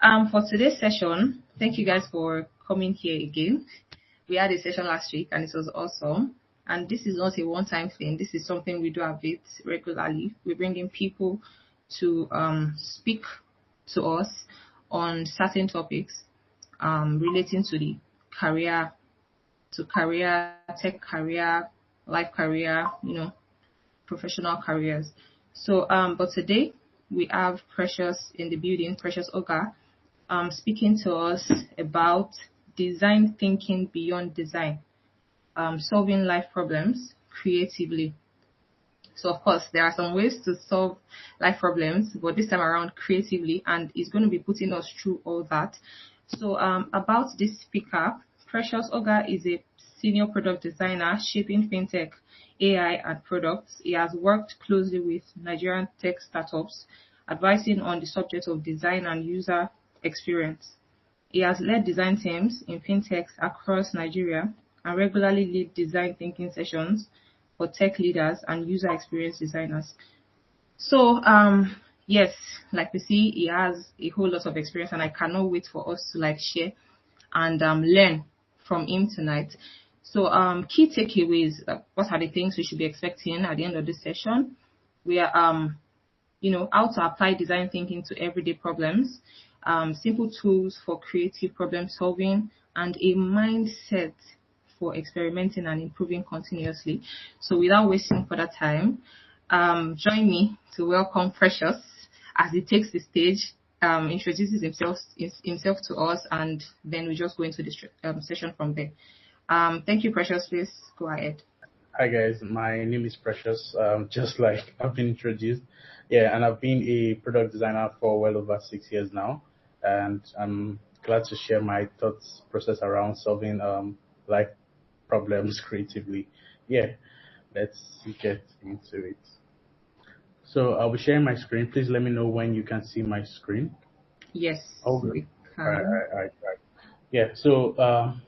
For today's session, thank you guys for coming here again. We had a session last week and it was awesome. And this is not a one-time thing. This is something we do a bit regularly. We bring in people to speak to us on certain topics relating to the career, to career, tech career, life career, professional careers. But today we have Precious in the building, Precious Ogar, speaking to us about design thinking beyond design, solving life problems creatively. So, of course, there are some ways to solve life problems, but this time around creatively, and it's going to be putting us through all that. About this speaker, Precious Oga is a senior product designer shaping fintech, AI, and products. He has worked closely with Nigerian tech startups, advising on the subject of design and user experience. He has led design teams in fintechs across Nigeria and regularly lead design thinking sessions for tech leaders and user experience designers. Yes, like we see, he has a whole lot of experience, and I cannot wait for us to share and learn from him tonight. Key takeaways. What are the things we should be expecting at the end of this session? We are how to apply design thinking to everyday problems, simple tools for creative problem solving, and a mindset for experimenting and improving continuously. So without wasting further time, join me to welcome Precious as he takes the stage, introduces himself to us, and then we just go into the session from there. Thank you, Precious. Please go ahead. Hi guys, my name is Precious. Just like I've been introduced, yeah, and I've been a product designer for well over 6 years now, and I'm glad to share my thoughts process around solving life problems creatively. Yeah, let's get into it. So I'll be sharing my screen. Please let me know when you can see my screen. Yes, Over. we All right, all can. right, all right. All right. Yeah, so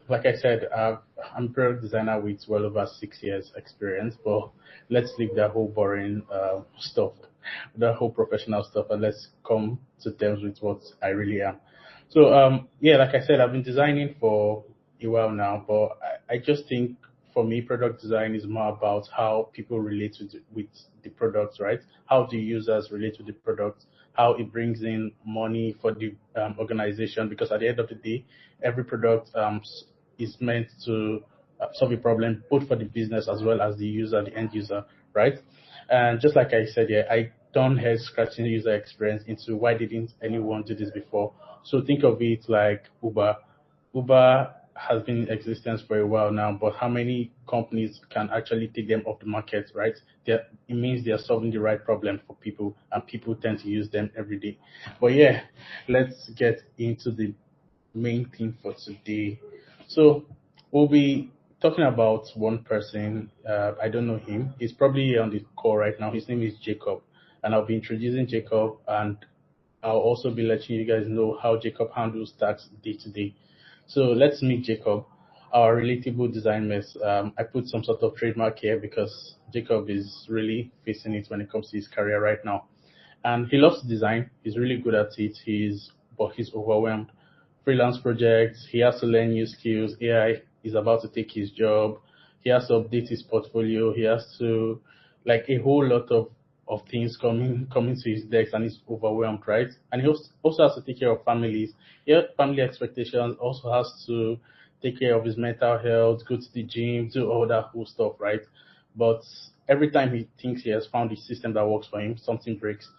like I said, I'm a product designer with well over 6 years experience, but let's leave that whole boring stuff, that whole professional stuff, and let's come to terms with what I really am. So yeah, like I said, I've been designing for a while now, but I just think for me, product design is more about how people relate with the products, right? How the users relate to the product, how it brings in money for the organization, because at the end of the day, every product is meant to solve a problem both for the business as well as the user, the end user, right? And just like I said, yeah, I don't head scratching user experience into why didn't anyone do this before. So think of it like Uber. Uber has been in existence for a while now, but how many companies can actually take them off the market, right? It means they are solving the right problem for people, and people tend to use them every day. But yeah, let's get into the main thing for today. So we'll be talking about one person. I don't know him. He's probably on the call right now. His name is Jacob, and I'll be introducing Jacob, and I'll also be letting you guys know how Jacob handles tasks day to day. So let's meet Jacob, our relatable design mess. I put some sort of trademark here because Jacob is really facing it when it comes to his career right now. And he loves to design. He's really good at it. But he's overwhelmed. Freelance projects. He has to learn new skills. AI is about to take his job. He has to update his portfolio. He has to like a whole lot of things coming to his desk, and he's overwhelmed, right? And he also has to take care of families. Yeah, family expectations. Also has to take care of his mental health, go to the gym, do all that cool stuff, right? But every time he thinks he has found the system that works for him, something breaks.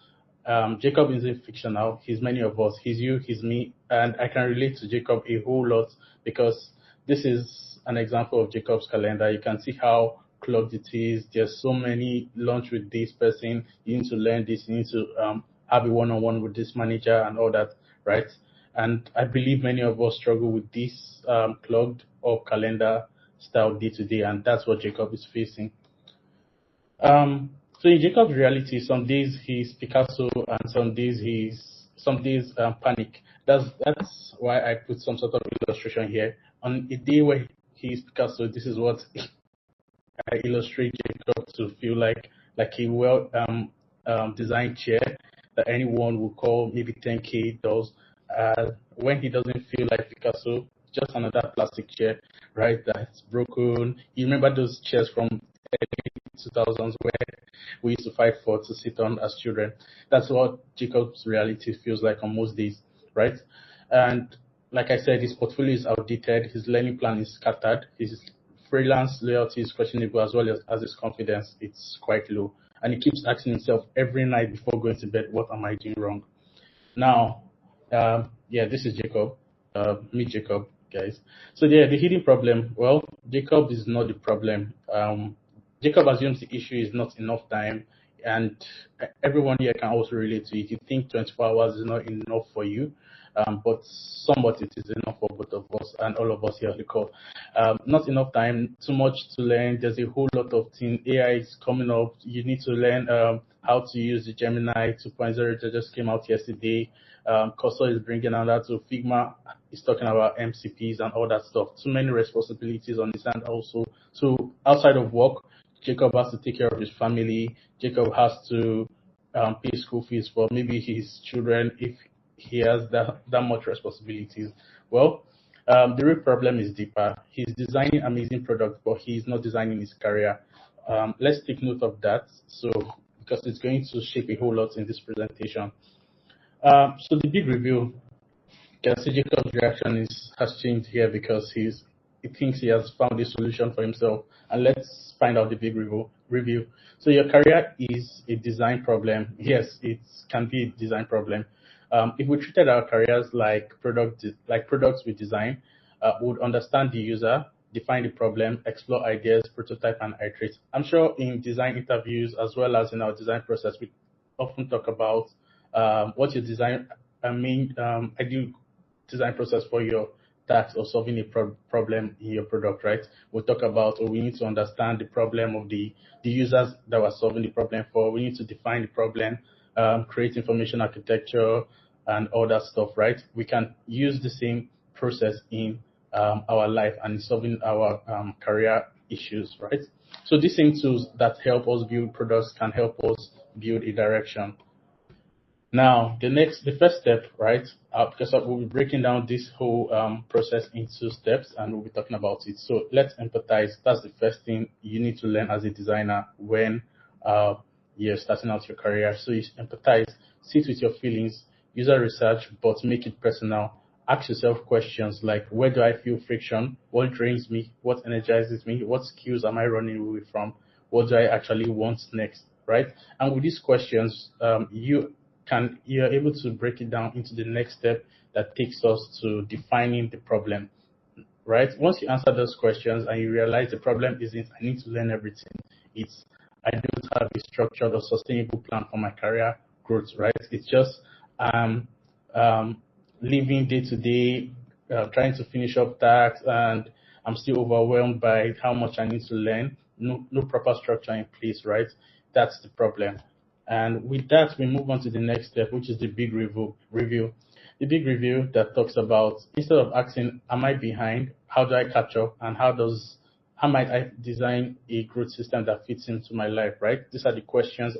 Jacob isn't fictional. He's many of us. He's you, he's me, and I can relate to Jacob a whole lot because this is an example of Jacob's calendar. You can see how clogged it is. There's so many lunch with this person. You need to learn this. You need to have a one-on-one with this manager and all that, right? And I believe many of us struggle with this clogged up calendar style day to day, and that's what Jacob is facing. So in Jacob's reality, some days he's Picasso and some days panic. That's why I put some sort of illustration here. On a day where he's Picasso, this is what I illustrate Jacob to feel like a well designed chair that anyone would call maybe 10K does. when he doesn't feel like Picasso, just another plastic chair, right? That's broken. You remember those chairs from 2000s where we used to fight for to sit on as children. That's what Jacob's reality feels like on most days, right? And like I said, his portfolio is outdated, his learning plan is scattered, his freelance loyalty is questionable as well as his confidence. It's quite low. And he keeps asking himself every night before going to bed, what am I doing wrong? Now, yeah, this is Jacob. Meet Jacob, guys. So yeah, the hidden problem. Well, Jacob is not the problem. Jacob assumes the issue is not enough time, and everyone here can also relate to it. You think 24 hours is not enough for you, but somewhat it is enough for both of us and all of us here on the call. Not enough time, too much to learn. There's a whole lot of things. AI is coming up. You need to learn how to use the Gemini 2.0 that just came out yesterday. Cursor is bringing another to Figma is talking about MCPs and all that stuff. Too many responsibilities on his hand also. So outside of work, Jacob has to take care of his family. Jacob has to pay school fees for maybe his children if he has that much responsibilities. Well, the real problem is deeper. He's designing amazing products, but he's not designing his career. Let's take note of that. So because it's going to shape a whole lot in this presentation. So the big review, can see Jacob's reaction has changed here because he thinks he has found a solution for himself. And let's find out the big review. So your career is a design problem. Yes, it can be a design problem. If we treated our careers like products we design, we would understand the user, define the problem, explore ideas, prototype, and iterate. I'm sure in design interviews as well as in our design process, we often talk about what your design, ideal design process for your task or solving a problem in your product, right? We'll talk about, or we need to understand the problem of the users that we're solving the problem for. We need to define the problem, create information architecture, and all that stuff, right? We can use the same process in our life and in solving our career issues, right? So these same tools that help us build products can help us build a direction. Now, the first step, right? Because we'll be breaking down this whole process into steps, and we'll be talking about it. So let's empathize. That's the first thing you need to learn as a designer when you're starting out your career. So you empathize, sit with your feelings, user research, but make it personal. Ask yourself questions like, where do I feel friction? What drains me? What energizes me? What skills am I running away from? What do I actually want next, right? And with these questions, you're able to break it down into the next step that takes us to defining the problem, right? Once you answer those questions and you realize the problem isn't I need to learn everything, it's I don't have a structured or sustainable plan for my career growth, right? It's just um, living day to day, trying to finish up tasks, and I'm still overwhelmed by how much I need to learn. No proper structure in place, right? That's the problem. And with that, we move on to the next step, which is the big review. The big review that talks about, instead of asking, am I behind? How do I catch up? And how might I design a growth system that fits into my life, right? These are the questions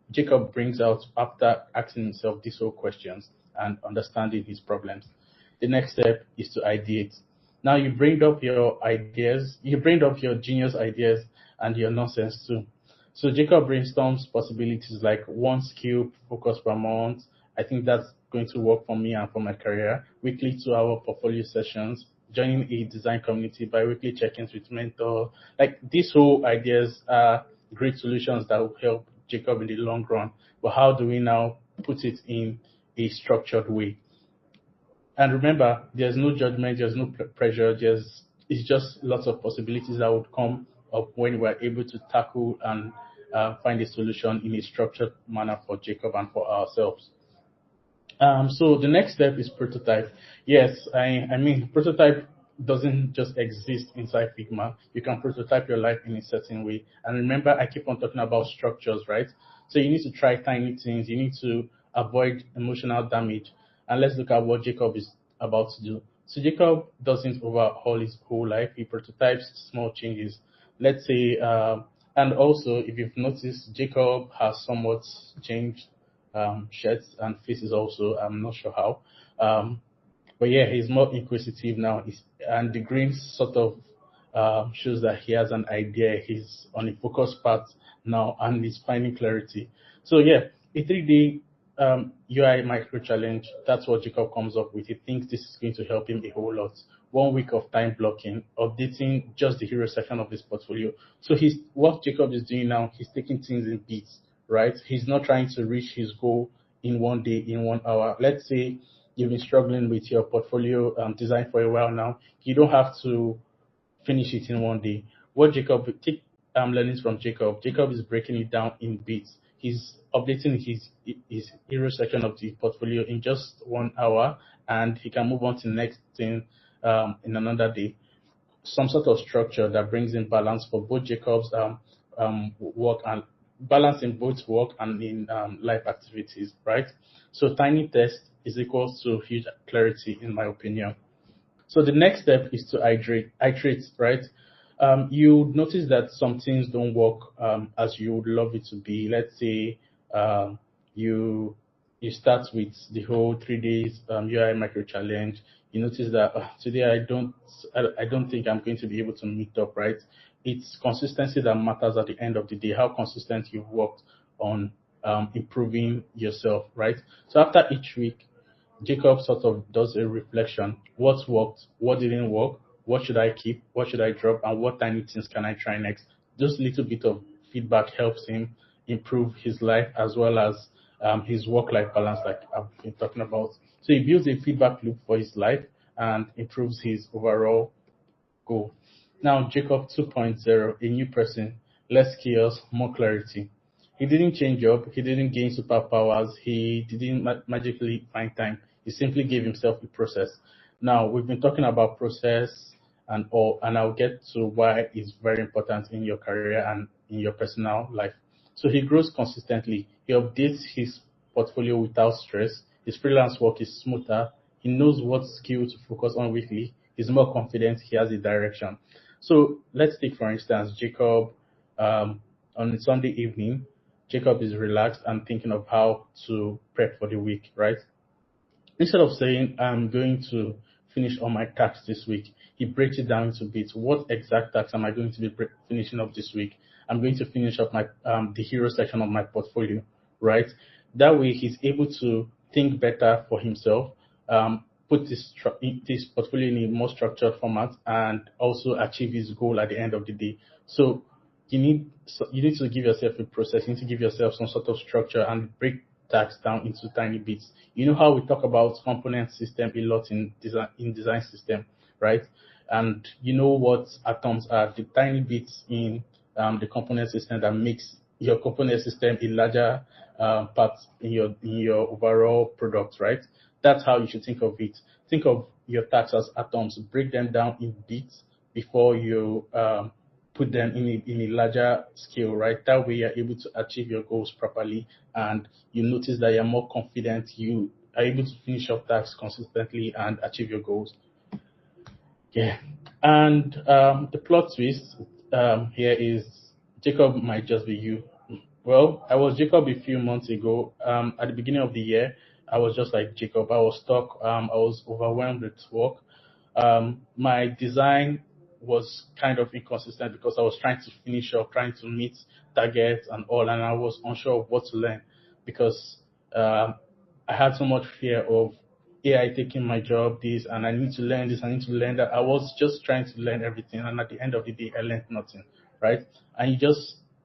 Jacob brings out after asking himself these whole questions and understanding his problems. The next step is to ideate. Now you bring up your ideas, you bring up your genius ideas and your nonsense too. So Jacob brainstorms possibilities like 1 skill focus per month. I think that's going to work for me and for my career. Weekly 2 hour portfolio sessions, joining a design community, bi-weekly check-ins with mentor. Like these whole ideas are great solutions that will help Jacob in the long run. But how do we now put it in a structured way? And remember, there's no judgment, there's no pressure, it's just lots of possibilities that would come up when we're able to tackle and find a solution in a structured manner for Jacob and for ourselves. So the next step is prototype. Yes, I mean, prototype doesn't just exist inside Figma. You can prototype your life in a certain way. And remember, I keep on talking about structures, right? So you need to try tiny things. You need to avoid emotional damage. And let's look at what Jacob is about to do. So Jacob doesn't overhaul his whole life. He prototypes small changes. Let's say, and also if you've noticed, Jacob has somewhat changed shirts and faces also. I'm not sure how. Um, but yeah, he's more inquisitive now. And the green sort of shows that he has an idea. He's on a focused path now and he's finding clarity. So yeah, a 3-day UI micro challenge. That's what Jacob comes up with. He thinks this is going to help him a whole lot. 1 week of time blocking, updating just the hero section of his portfolio. So he's what Jacob is doing now. He's taking things in beats, right? He's not trying to reach his goal in 1 day, in 1 hour. Let's say you've been struggling with your portfolio design for a while now. You don't have to finish it in 1 day. What Jacob take learnings from Jacob. Jacob is breaking it down in bits. He's updating his hero section of the portfolio in just 1 hour, and he can move on to the next thing in another day. Some sort of structure that brings in balance for both Jacob's work and balance in both work and in life activities, right? So tiny test is equals to huge clarity, in my opinion. So the next step is to iterate, right? You notice that some things don't work as you would love it to be. Let's say um, you you start with the whole 3 days UI micro challenge. You notice that today I don't think I'm going to be able to meet up, right? It's consistency that matters at the end of the day. How consistent you've worked on improving yourself, right? So after each week, Jacob sort of does a reflection. What worked? What didn't work? What should I keep? What should I drop? And what tiny things can I try next? Just little bit of feedback helps him improve his life as well as his work-life balance, like I've been talking about. So he builds a feedback loop for his life and improves his overall goal. Now, Jacob 2.0, a new person, less chaos, more clarity. He didn't change up, he didn't gain superpowers, he didn't magically find time. He simply gave himself a process. Now, we've been talking about process and all, and I'll get to why it's very important in your career and in your personal life. So he grows consistently. He updates his portfolio without stress. His freelance work is smoother. He knows what skill to focus on weekly. He's more confident. He has a direction. So let's take, for instance, Jacob on Sunday evening. Jacob is relaxed and thinking of how to prep for the week, right? Instead of saying, I'm going to finish all my tasks this week, he breaks it down into bits. What exact tasks am I going to be finishing up this week? I'm going to finish up my the hero section of my portfolio, right? That way, he's able to think better for himself, put this portfolio in a more structured format, and also achieve his goal at the end of the day. So you need to give yourself a process. You need to give yourself some sort of structure and break tasks down into tiny bits. You know how we talk about component system a lot in design system, right? And you know what atoms are, the tiny bits in the component system that makes your component system a larger part in your overall product, right? That's how you should think of it. Think of your tasks as atoms. Break them down in bits before you put them in a larger scale, right? That way you're able to achieve your goals properly and you notice that you're more confident, you are able to finish your tasks consistently and achieve your goals. Yeah. And the plot twist here is Jacob might just be you. Well, I was Jacob a few months ago. At the beginning of the year, I was just like Jacob. I was stuck. I was overwhelmed with work. My design was kind of inconsistent because I was trying to finish up, trying to meet targets and all, and I was unsure of what to learn because um, I had so much fear of AI taking my job, this, and I need to learn this, I need to learn that. I was just trying to learn everything, and at the end of the day, I learned nothing, right? And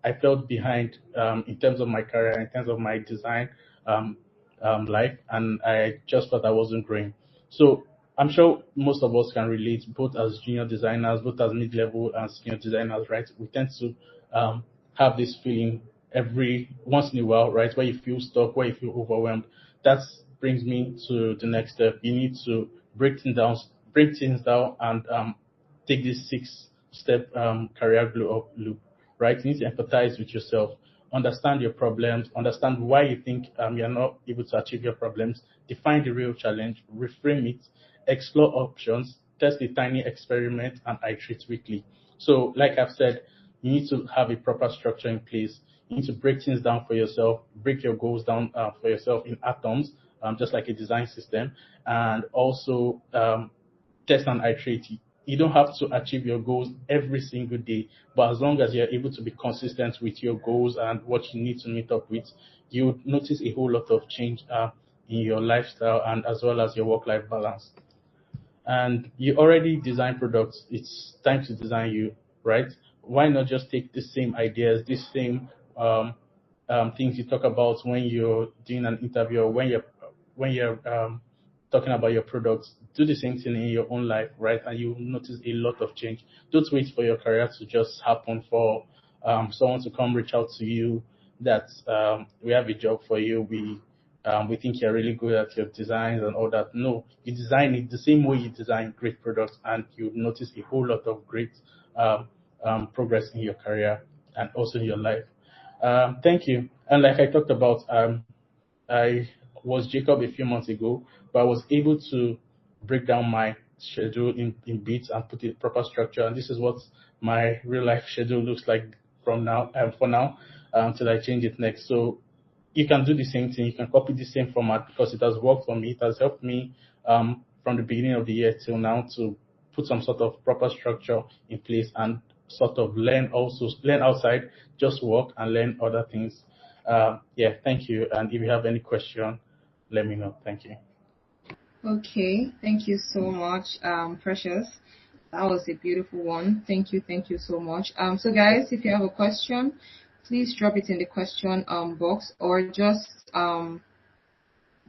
I felt behind in terms of my career, in terms of my design um, life, and I just thought I wasn't growing. So I'm sure most of us can relate, both as junior designers, both as mid-level and senior designers, right? We tend to um, have this feeling every once in a while, right, where you feel stuck, where you feel overwhelmed. That brings me to the next step. You need to break things down, and take this six-step career glow up loop, right? You need to empathize with yourself, understand your problems, understand why you think you're not able to achieve your problems, define the real challenge, reframe it, explore options, test a tiny experiment, and iterate weekly. So, like I've said, you need to have a proper structure in place. You need to break things down for yourself, break your goals down for yourself in atoms, just like a design system, and also test and iterate. You don't have to achieve your goals every single day, but as long as you're able to be consistent with your goals and what you need to meet up with, you would notice a whole lot of change in your lifestyle and as well as your work-life balance. And you already design products, it's time to design you, right? Why not just take the same ideas, this same um, things you talk about when you're doing an interview or when you're talking about your products, do the same thing in your own life, right? And you will notice a lot of change. Don't wait for your career to just happen for someone to come reach out to you that we have a job for you. We think you're really good at your designs and all that. No, you design it the same way you design great products, and you notice a whole lot of great um, progress in your career and also in your life. Thank you. And like I talked about, I was Jacob a few months ago, but I was able to break down my schedule in bits and put it proper structure. And this is what my real life schedule looks like from now for now until I change it next. So you can do the same thing. You can copy the same format because it has worked for me. It has helped me from the beginning of the year till now to put some sort of proper structure in place and sort of learn outside, just work and learn other things. Yeah, thank you. And if you have any question, let me know. Thank you. Okay, thank you so much, Precious. That was a beautiful one. Thank you so much. So guys, if you have a question, please drop it in the question box or just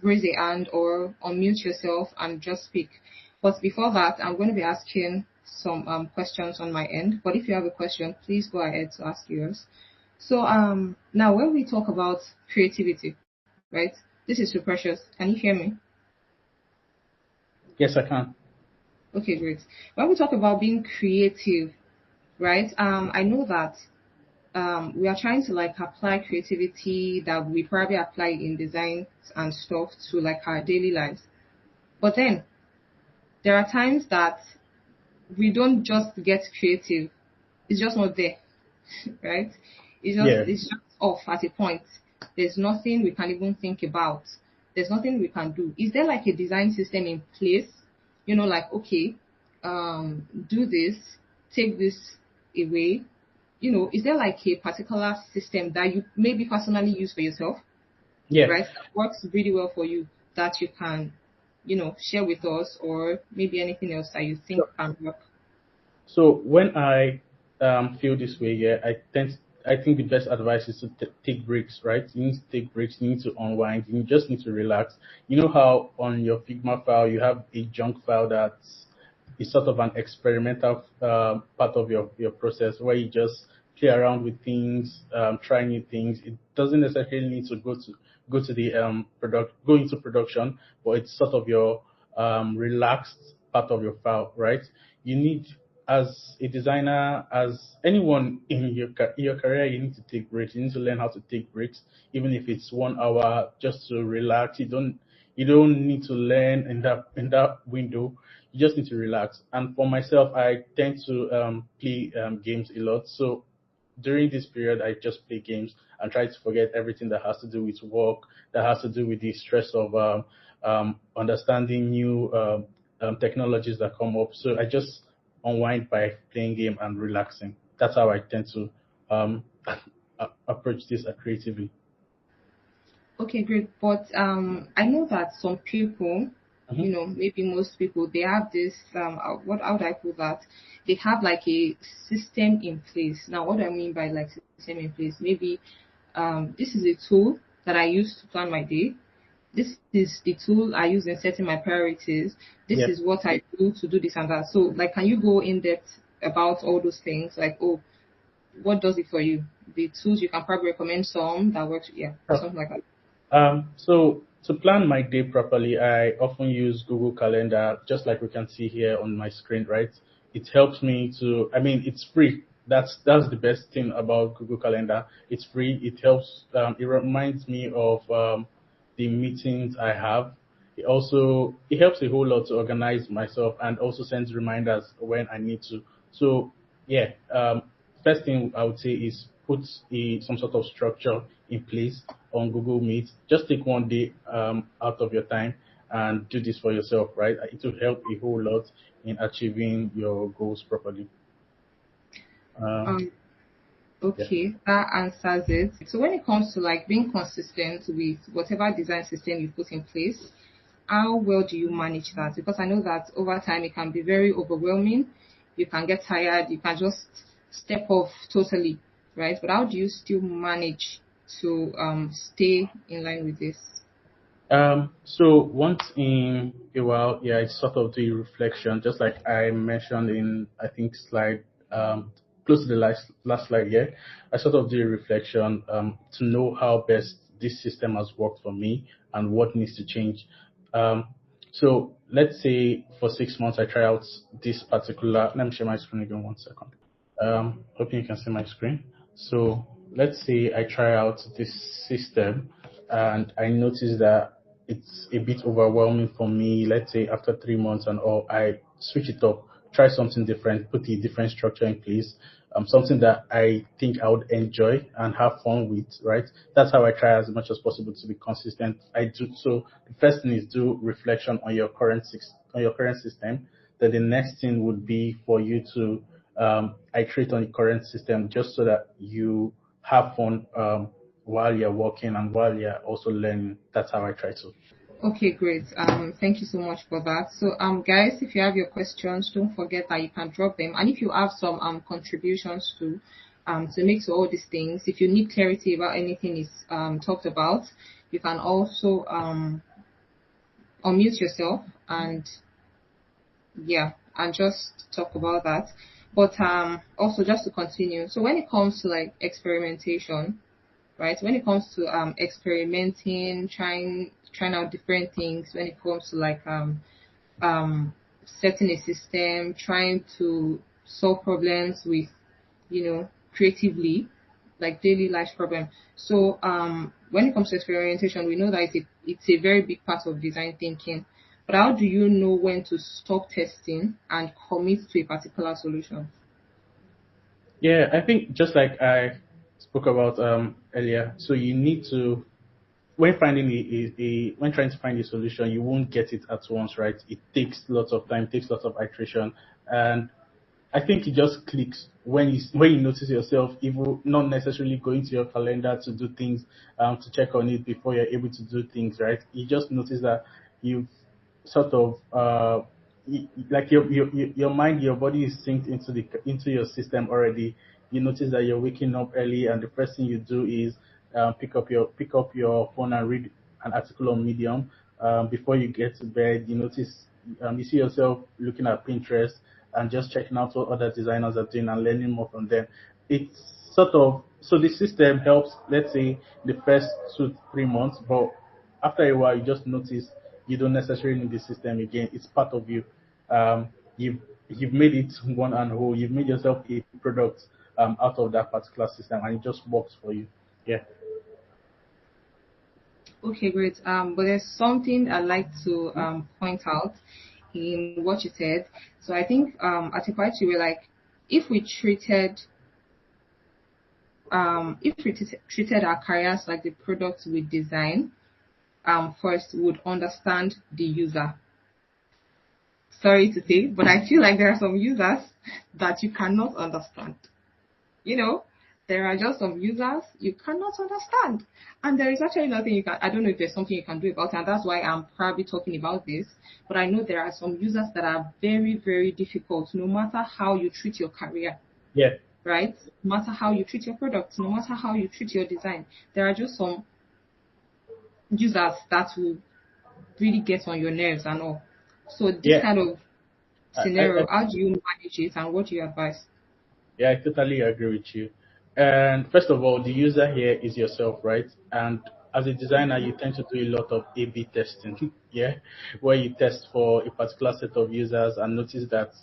raise a hand or unmute yourself and just speak. But before that, I'm going to be asking some questions on my end. But if you have a question, please go ahead to ask yours. So now when we talk about creativity, right? This is so precious. Can you hear me? Yes, I can. Okay, great. When we talk about being creative, right? I know that we are trying to like apply creativity that we probably apply in design and stuff to like our daily lives. But then there are times that we don't just get creative. It's just not there, right? Yeah. It's just off at a point. There's nothing we can even think about. There's nothing we can do. Is there like a design system in place? You know, like okay, do this, take this away. You know, is there like a particular system that you maybe personally use for yourself, Yeah. right? That works really well for you that you can, share with us, or maybe anything else that you think can work. So when I feel this way, yeah, I think the best advice is to take breaks, right? You need to take breaks. You need to unwind. You just need to relax. You know how on your Figma file you have a junk file that's is sort of an experimental part of your process where you just play around with things, try new things. It doesn't necessarily need to go to the go into production, but it's sort of your relaxed part of your file, right? You need as a designer, as anyone in in your career, you need to take breaks. You need to learn how to take breaks, even if it's 1 hour, just to relax. You don't need to learn in that window. You just need to relax. And for myself, I tend to play games a lot. So during this period, I just play games and try to forget everything that has to do with work, that has to do with the stress of understanding new technologies that come up. So I just unwind by playing game and relaxing. That's how I tend to um, approach this creatively. Okay, great. But I know that some people, Mhm. maybe most people, they have this what how do I put that? They have like a system in place. Now, what do I mean by like system in place? Maybe this is a tool that I use to plan my day. This is the tool I use in setting my priorities. This Yeah. is what I do to do this and that. So, like, can you go in depth about all those things? Like, oh, what does it for you? The tools you can probably recommend some that works. Yeah, something like that. So to plan my day properly, I often use Google Calendar, just like we can see here on my screen, right? It helps me to, I mean, it's free. That's the best thing about Google Calendar. It's free. It helps. It reminds me of the meetings I have. It helps a whole lot to organize myself and also sends reminders when I need to. So yeah, first thing I would say is put some sort of structure in place on Google Meet. Just take one day out of your time and do this for yourself, right? It will help a whole lot in achieving your goals properly. Um, Um, yeah. okay, that answers it. So when it comes to like being consistent with whatever design system you put in place, how well do you manage that? Because I know that over time it can be very overwhelming. You can get tired. You can just step off totally, right? But how do you still manage to stay in line with this? So once in a while, yeah, it's sort of the reflection, just like I mentioned in, I think, slide, close to the last slide here. I sort of do a reflection, to know how best this system has worked for me and what needs to change. Um, so let's say for 6 months, I try out this particular, let me share my screen again 1 second. Hoping you can see my screen. So let's say I try out this system and I notice that it's a bit overwhelming for me. Let's say after 3 months and all, I switch it up, try something different, put a different structure in place, something that I think I would enjoy and have fun with, right? That's how I try as much as possible to be consistent. I do so. The first thing is do reflection on your on your current system. Then the next thing would be for you to iterate on the current system just so that you have fun while you're working and while you're also learning. That's how I try to. Okay, great. Thank you so much for that. So, guys, if you have your questions, don't forget that you can drop them. And if you have some contributions to make to all these things, if you need clarity about anything is talked about, you can also unmute yourself and yeah, and just talk about that. But also just to continue. So when it comes to like experimentation, right? When it comes to experimenting, trying out different things, when it comes to like setting a system, trying to solve problems with, creatively, like daily life problem. So when it comes to experimentation, we know that it's a very big part of design thinking. But how do you know when to stop testing and commit to a particular solution? Yeah, I think just like I spoke about earlier, so you need to when finding when trying to find a solution, you won't get it at once, right? It takes lots of time, takes lots of iteration, and I think it just clicks when you notice yourself even not necessarily going to your calendar to do things, to check on it before you're able to do things, right? You just notice that you've sort of like your mind, your body is synced into your system already. You notice that you're waking up early, and the first thing you do is pick up your phone and read an article on Medium. Before you get to bed, you notice you see yourself looking at Pinterest and just checking out what other designers are doing and learning more from them. It's sort of so the system helps, let's say, the first 2 3 months, but after a while you just notice you don't necessarily need the system again. It's part of you. You've made it one and whole. You've made yourself a product out of that particular system, and it just works for you. Yeah. Okay, great. But there's something I'd like to point out in what you said. So I think at a point you were like, if we treated treated our careers like the products we design, first we would understand the user. Sorry to say, but I feel like there are some users that you cannot understand. You know, there are just some users you cannot understand. And there is actually nothing you can, I don't know if there's something you can do about it. And that's why I'm probably talking about this. But I know there are some users that are very, very difficult, no matter how you treat your career, Yeah. right? No matter how you treat your products, no matter how you treat your design. There are just some users that will really get on your nerves and all. So this Yeah. kind of I scenario, how do you manage it and what do you advise? Yeah, I totally agree with you. And first of all, the user here is yourself, right? And as a designer, you tend to do a lot of A/B testing, yeah, where you test for a particular set of users and notice that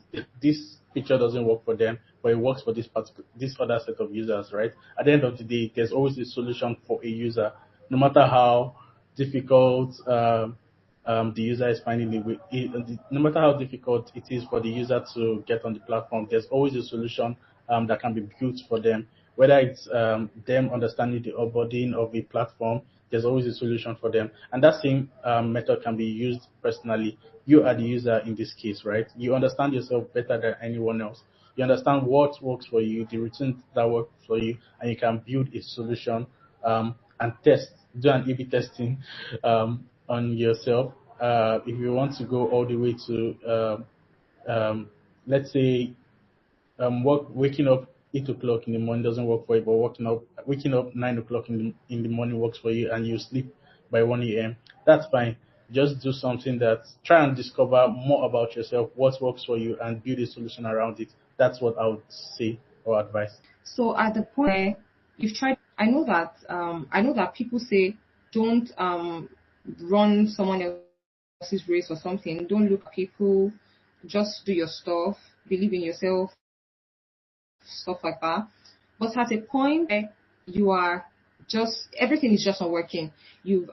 this feature doesn't work for them, but it works for this other set of users, right? At the end of the day, there's always a solution for a user, no matter how difficult the user is finding no matter how difficult it is for the user to get on the platform, there's always a solution that can be built for them. Whether it's them understanding the onboarding of a platform, there's always a solution for them. And that same method can be used personally. You are the user in this case, right? You understand yourself better than anyone else. You understand what works for you, the routine that works for you, and you can build a solution and test, do an A/B testing on yourself. If you want to go all the way to, let's say, waking up 8 o'clock in the morning doesn't work for you, but waking up 9 o'clock in the morning works for you, and you sleep by 1 a.m. That's fine. Just do something that try and discover more about yourself, what works for you, and build a solution around it. That's what I would say or advise. So at the point where you've tried, I know that people say don't run someone else's race or something. Don't look at people. Just do your stuff. Believe in yourself. Stuff like that. But at a point where you are just everything is just not working. You've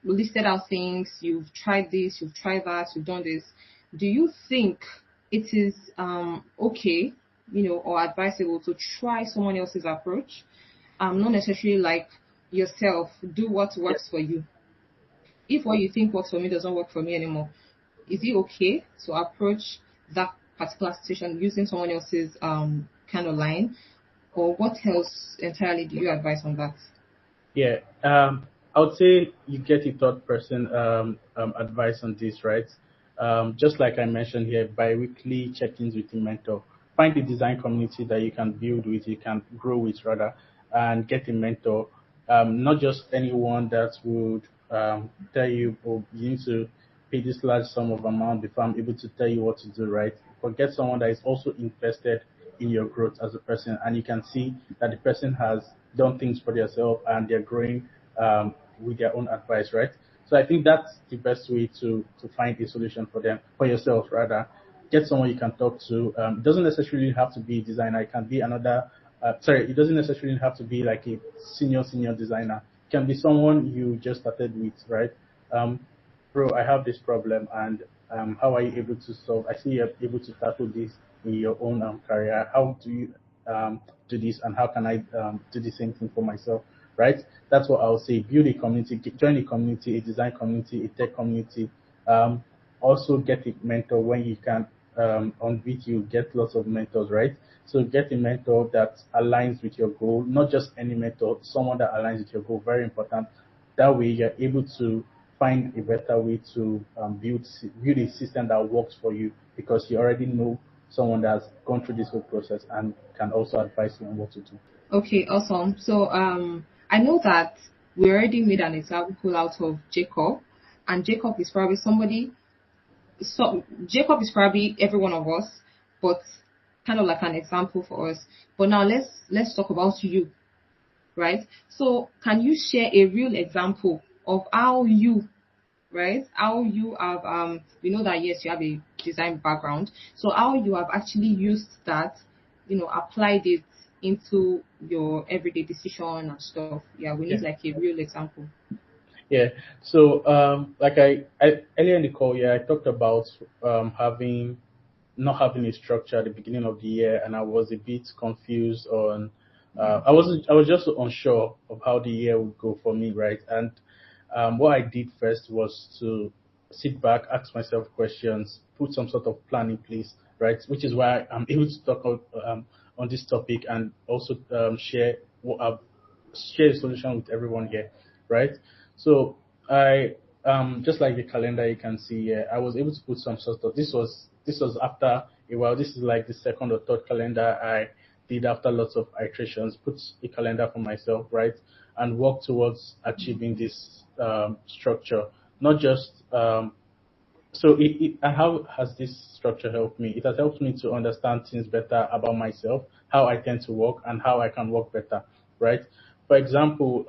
listed out things. You've tried this. You've tried that. You've done this. Do you think it is okay, or advisable to try someone else's approach? Not necessarily like yourself. Do what Yeah. works for you. If what you think works for me doesn't work for me anymore, is it okay to approach that particular situation using someone else's kind of line? Or what else entirely do you advise on that? Yeah, I would say you get a third person advice on this, right? Just like I mentioned here, bi-weekly check-ins with a mentor. Find a design community that you can build with, you can grow with rather, and get a mentor. Not just anyone that would tell you, oh, you need to pay this large sum of amount before I'm able to tell you what to do, right? But get someone that is also invested in your growth as a person, and you can see that the person has done things for themselves and they're growing with their own advice, right? So I think that's the best way to find a solution for them, for yourself rather. Get someone you can talk to. It doesn't necessarily have to be a designer. It can be another. Sorry, it doesn't necessarily have to be like a senior designer. It can be someone you just started with, right? Um, Bro, I have this problem, and how are you able to solve? I see you're able to tackle this in your own career. How do you do this, and how can I do the same thing for myself? Right? That's what I'll say. Build a community, join a community, a design community, a tech community. Um, Also get a mentor when you can. On video, get lots of mentors, right? So get a mentor that aligns with your goal, not just any mentor, someone that aligns with your goal. Very important. That way, you're able to find a better way to build a system that works for you because you already know someone that's gone through this whole process and can also advise you on what to do. Okay, awesome. So I know that we already made an example out of Jacob, and Jacob is probably somebody. So Jacob is probably every one of us, but kind of like an example for us. But now let's talk about you, right? So can you share a real example of how you, right? How you have we know that yes, you have a design background. So how you have actually used that, applied it into your everyday decision and stuff. Yeah, we Yeah. need like a real example. Yeah. So, like I earlier in the call, yeah, I talked about having not having a structure at the beginning of the year, and I was a bit confused on. I was just unsure of how the year would go for me, right? And what I did first was to sit back, ask myself questions, put some sort of plan in place, right? Which is why I'm able to talk on this topic and also share a solution with everyone here, right? So I just like the calendar you can see here, I was able to put some sort of this was after a while. This is like the second or third calendar I did after lots of iterations. Put a calendar for myself, right, and work towards achieving this structure. Not just so and how has this structure helped me? It has helped me to understand things better about myself, how I tend to work, and how I can work better, right? For example,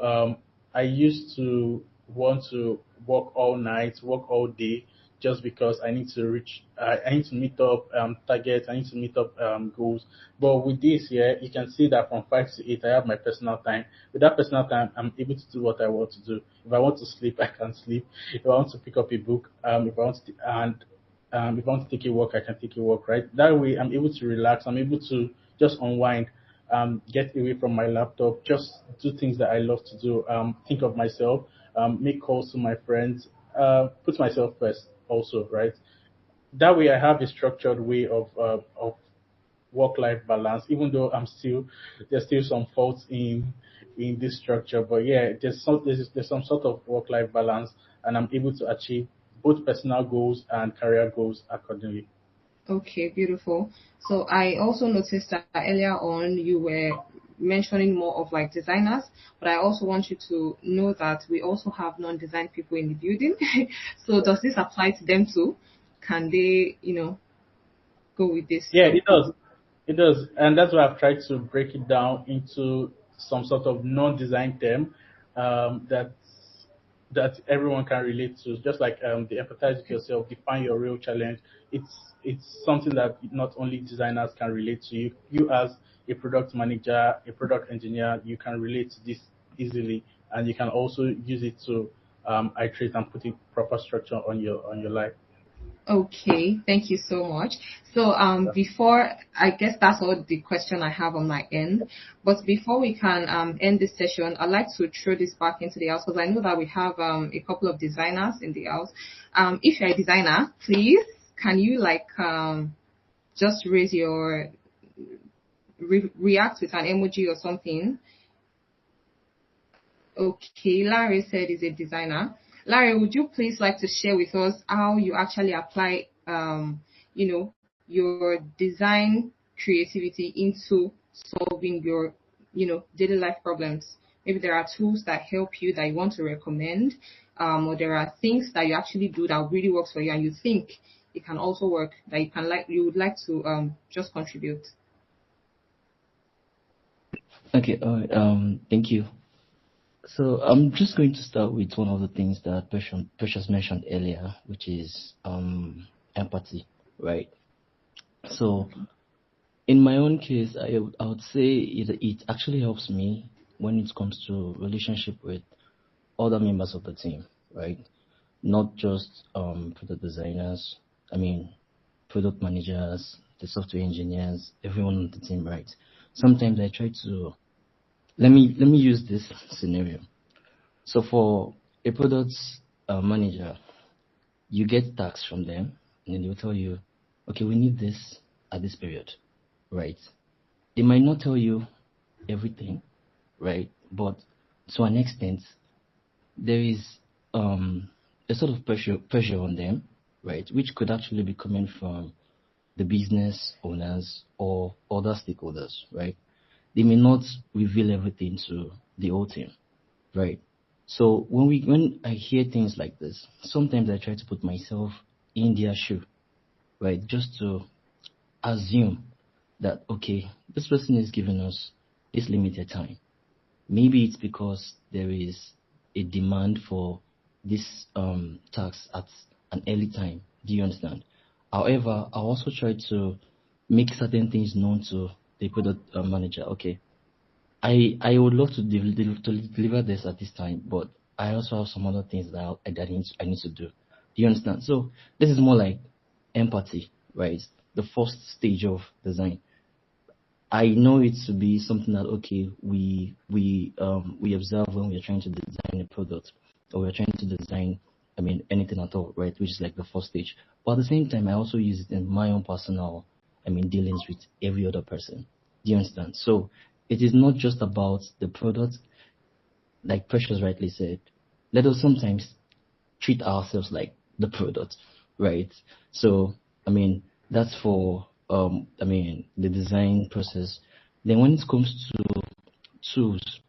I used to want to work all night, work all day, just because I need to I need to meet up targets, I need to meet up goals. But with this here, you can see that from 5 to 8, I have my personal time. With that personal time, I'm able to do what I want to do. If I want to sleep, I can sleep. If I want to pick up a book, if I want to, and if I want to take a walk, I can take a walk, right? That way, I'm able to relax. I'm able to just unwind. get away from my laptop, just do things that I love to do, think of myself, make calls to my friends, put myself first also, right? That way I have a structured way of work-life balance, even though there's still some faults in this structure. But yeah, there's some sort of work-life balance, and I'm able to achieve both personal goals and career goals accordingly. Okay, beautiful. So I also noticed that earlier on you were mentioning more of like designers, but I also want you to know that we also have non-design people in the building. So does this apply to them too? Can they, go with this Yeah, stuff? it does. It does, and that's why I've tried to break it down into some sort of non-design term that everyone can relate to. Just like the empathize with yourself, define your real challenge. It's something that not only designers can relate to. You as a product manager, a product engineer, you can relate to this easily, and you can also use it to iterate and put in proper structure on your life. Okay, thank you so much. So, before I guess that's all the question I have on my end. But before we can end this session, I'd like to throw this back into the house because I know that we have a couple of designers in the house. If you're a designer, please can you like just raise your react with an emoji or something. Okay, Larry said he's a designer. Larry, would you please like to share with us how you actually apply, your design creativity into solving your, daily life problems? Maybe there are tools that help you that you want to recommend, or there are things that you actually do that really works for you, and you think it can also work that you would like to just contribute. Okay, all right. Thank you. So I'm just going to start with one of the things that Precious mentioned earlier, which is empathy, right? So in my own case, I would say it actually helps me when it comes to relationship with other members of the team, right? Not just product designers. I mean, product managers, the software engineers, everyone on the team, right? Sometimes I try to let me use this scenario. So for a product manager, you get tasks from them, and then they'll tell you, okay, we need this at this period, right? They might not tell you everything, right? But to an extent, there is a sort of pressure on them, right? Which could actually be coming from the business owners or other stakeholders, right? They may not reveal everything to the whole team, right? So when I hear things like this, sometimes I try to put myself in their shoe, right? Just to assume that okay, this person is giving us this limited time. Maybe it's because there is a demand for this task at an early time. Do you understand? However, I also try to make certain things known to the product manager. Okay, I would love to deliver this at this time, but I also have some other things I need to do. Do you understand? So this is more like empathy, right? The first stage of design. I know it to be something that okay we observe when we are trying to design a product or we are trying to design anything at all, right? Which is like the first stage. But at the same time, I also use it in my own personal dealings with every other person. Do you understand? So it is not just about the product, like Precious rightly said. Let us sometimes treat ourselves like the product, right? So, that's for the design process. Then when it comes to tools,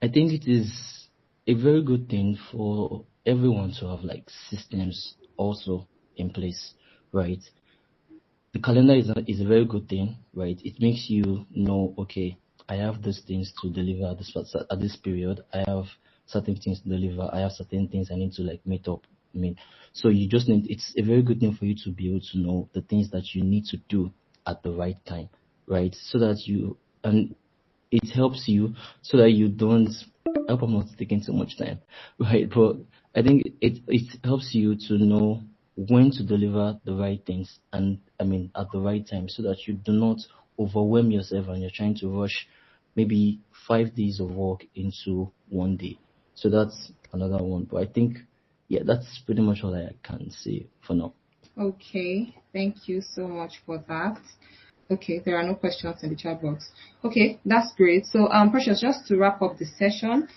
I think it is a very good thing for everyone to have like systems also in place, right? The calendar is a very good thing, right? It makes you know, okay, I have these things to deliver at this period. I have certain things to deliver. I have certain things I need to like meet up. So you just need. It's a very good thing for you to be able to know the things that you need to do at the right time, right? So that and it helps you so that you don't. I hope I'm not taking too much time, right? But I think it helps you to know when to deliver the right things and at the right time so that you do not overwhelm yourself and you're trying to rush maybe 5 days of work into one day. So that's another one. But I think, yeah, that's pretty much all I can say for now. Okay, thank you so much for that. Okay, there are no questions in the chat box. Okay, that's great. So, Precious, just to wrap up the session,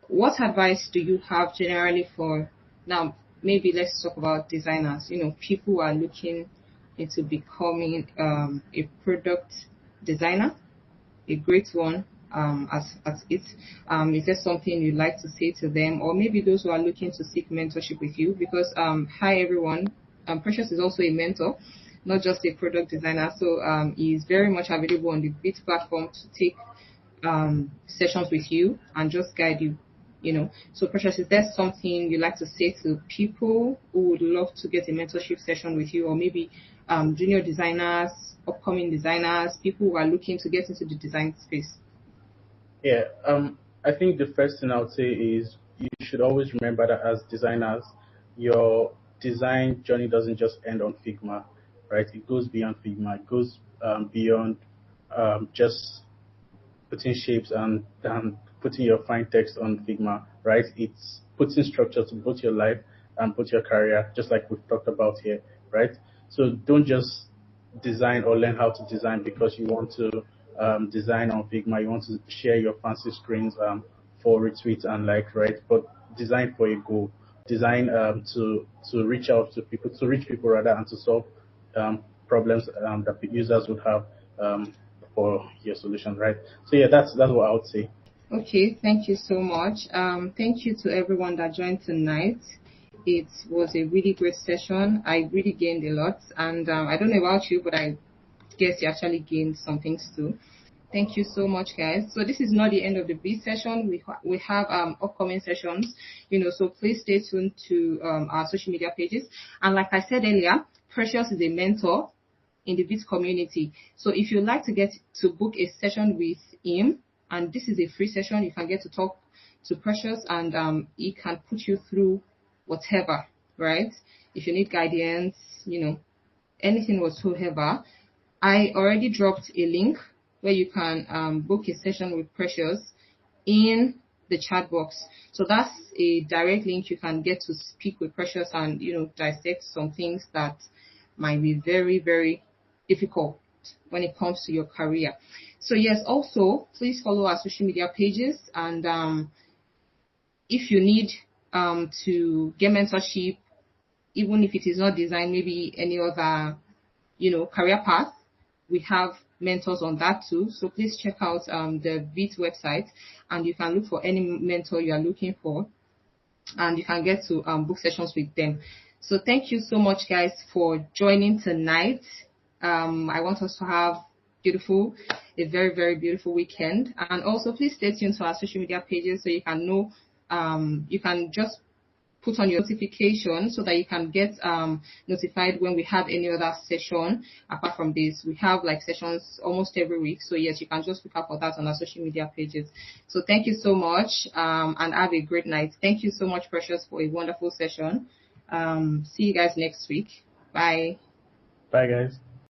what advice do you have generally for now? Maybe let's talk about designers. People who are looking into becoming a product designer, a great one as it. Is there something you'd like to say to them, or maybe those who are looking to seek mentorship with you? Because hi everyone, Precious is also a mentor, not just a product designer. So he's very much available on the Bit platform to take sessions with you and just guide you. So Precious, is there something you'd like to say to people who would love to get a mentorship session with you, or maybe junior designers, upcoming designers, people who are looking to get into the design space? Yeah, I think the first thing I would say is you should always remember that as designers, your design journey doesn't just end on Figma, right? It goes beyond Figma. It goes beyond just putting shapes and putting your fine text on Figma, right? It's putting structure to both your life and both your career, just like we've talked about here, right? So don't just design or learn how to design because you want to design on Figma, you want to share your fancy screens for retweets and like, right? But design for a goal, design to reach out to people, to reach people rather, and to solve problems that the users would have for your solution, right? So yeah, that's what I would say. Okay, thank you so much. Thank you to everyone that joined tonight. It was a really great session. I really gained a lot, and I don't know about you, but I guess you actually gained some things too. Thank you so much, guys. So this is not the end of the B session. We have upcoming sessions, so please stay tuned to our social media pages. And like I said earlier, Precious is a mentor in the Bit community. So if you'd like to get to book a session with him, and this is a free session, you can get to talk to Precious, and he can put you through whatever, right? If you need guidance, anything whatsoever. I already dropped a link where you can book a session with Precious in the chat box. So that's a direct link you can get to speak with Precious and dissect some things that might be very, very difficult when it comes to your career. So yes, also please follow our social media pages, and if you need to get mentorship, even if it is not design, maybe any other career path, we have mentors on that too. So please check out the VIT website, and you can look for any mentor you are looking for, and you can get to book sessions with them. So thank you so much, guys, for joining tonight. I want us to have a very, very beautiful weekend. And also, please stay tuned to our social media pages so you can know, you can just put on your notification so that you can get notified when we have any other session. Apart from this, we have like sessions almost every week, so yes, you can just look out for that on our social media pages. So thank you so much, and have a great night. Thank you so much, Precious, for a wonderful session. See you guys next week. Bye. Bye, guys.